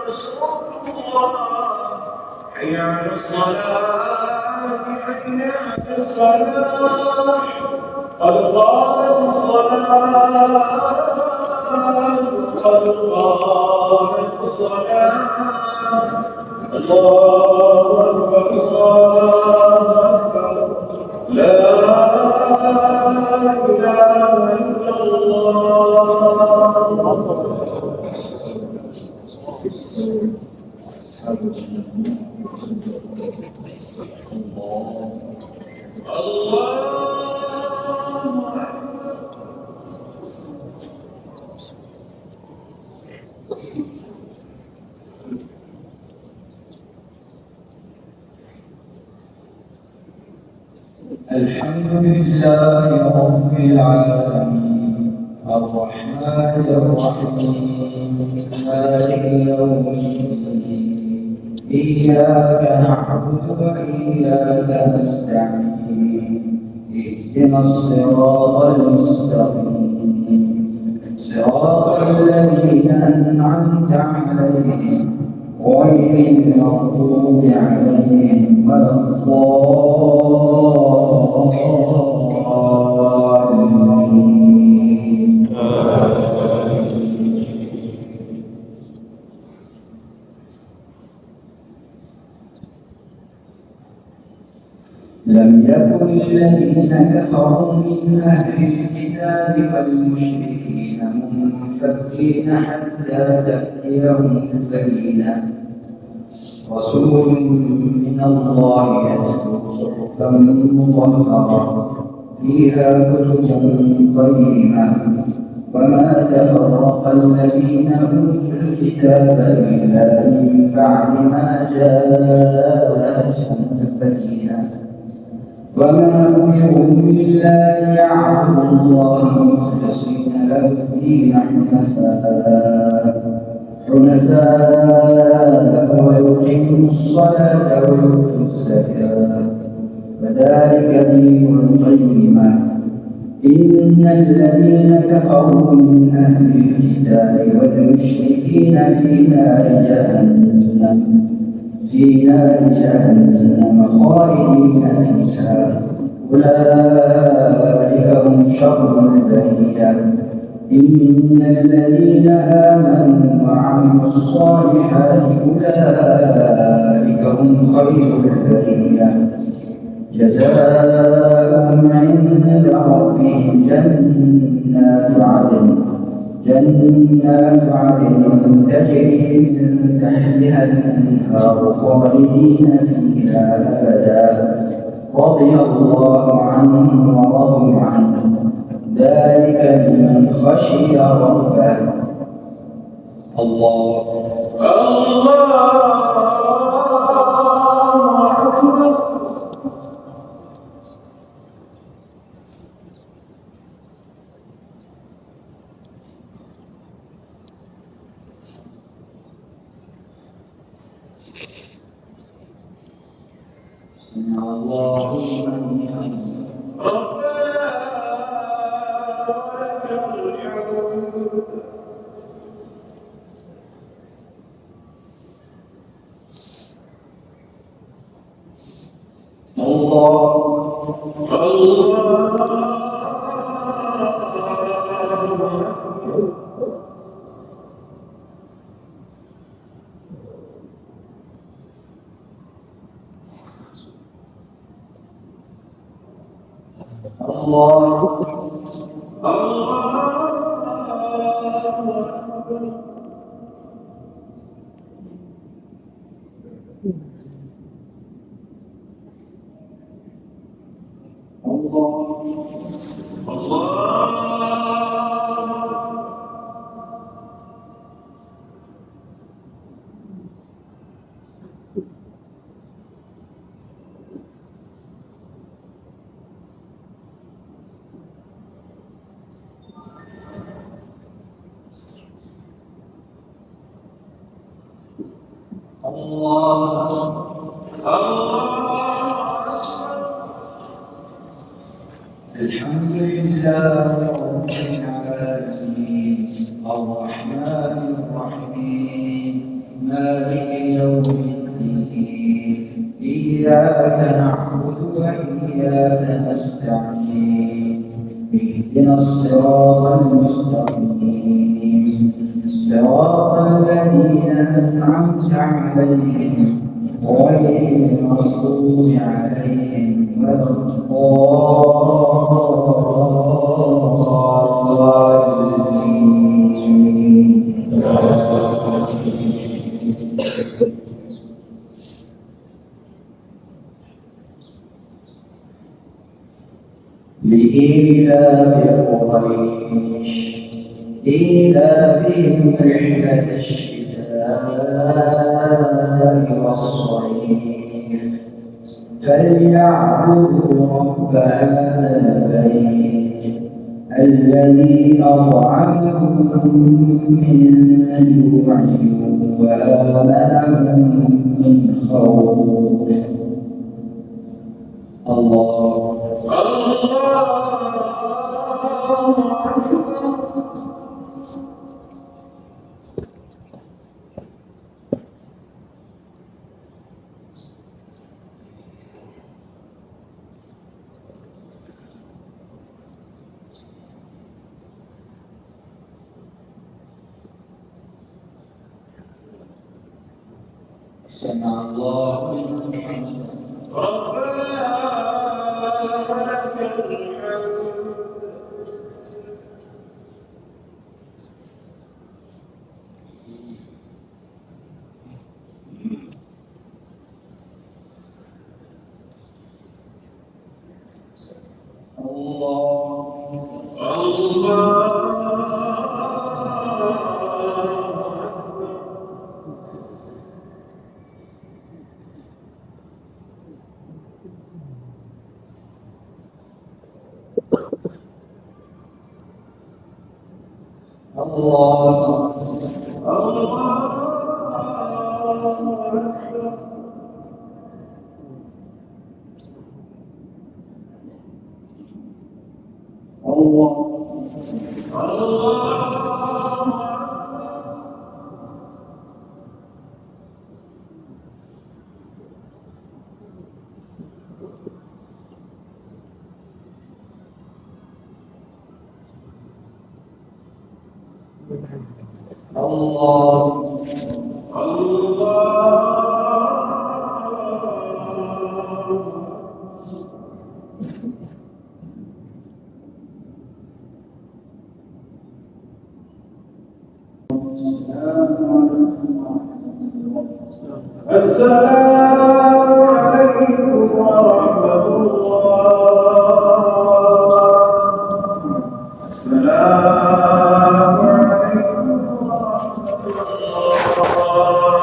رسول الله. حي على الصلاة حي على الفلاح قد قامت الصلاة قد قامت الصلاة. الله أكبر الله أكبر لا إله إلا الله. الله أكبر. الحمد لله رب العالمين الرحمن الرحيم مالك يوم الدين إياك نعبد وإياك نستعين اهدنا الصراط المستقيم صراط الذين أنعمت عليهم غير المغضوب عليهم ولا الضالين. لم يكن الذين كفروا من أهل الكتاب والمشركين منفكين حتى تأتيهم البينة رسول من الله يتلو صحفا مطهرة فيها كتب قيمة وما تفرق الذين أوتوا الكتاب إلا من بعد ما جاءتهم البينة وما أمروا إلا ليعبدوا الله مخلصين له الدين حنفاء ويقيموا الصلاة ويؤتوا الزكاة وذلك دين القيمة. إن الذين كفروا من أهل الكتاب والمشركين في نار جهنم خالدين فيها أولئك هم شر البرية. إن الذين آمنوا وعملوا الصالحات أولئك هم خير البرية جزاؤهم عند ربهم جنات عدن تجري من تحتها الأنهار خالدين فيها أبدا رضي الله عنهم ورضوا عنه ذلك لمن خشي ربه. الله أكبر. سمع الله لمن حمده ربنا ولك الحمد. الحمد لله رب العالمين الرحمن الرحيم إياك نعبد وإياك نستعين اهدنا الصراط المستقيم صراط الذين أنعمت عليهم غير المغضوب عليهم ولا الضالين. لإيلاف قريش إيلافهم رحلة الشتاء والصيف فليعبدوا رب هذا البيت الذي أطعمهم من جوع وآمنهم من خوف. الله سمع الله لمن حمده. ربنا ولك الحمد. السلام عليكم ورحمة الله. السلام عليكم ورحمة الله.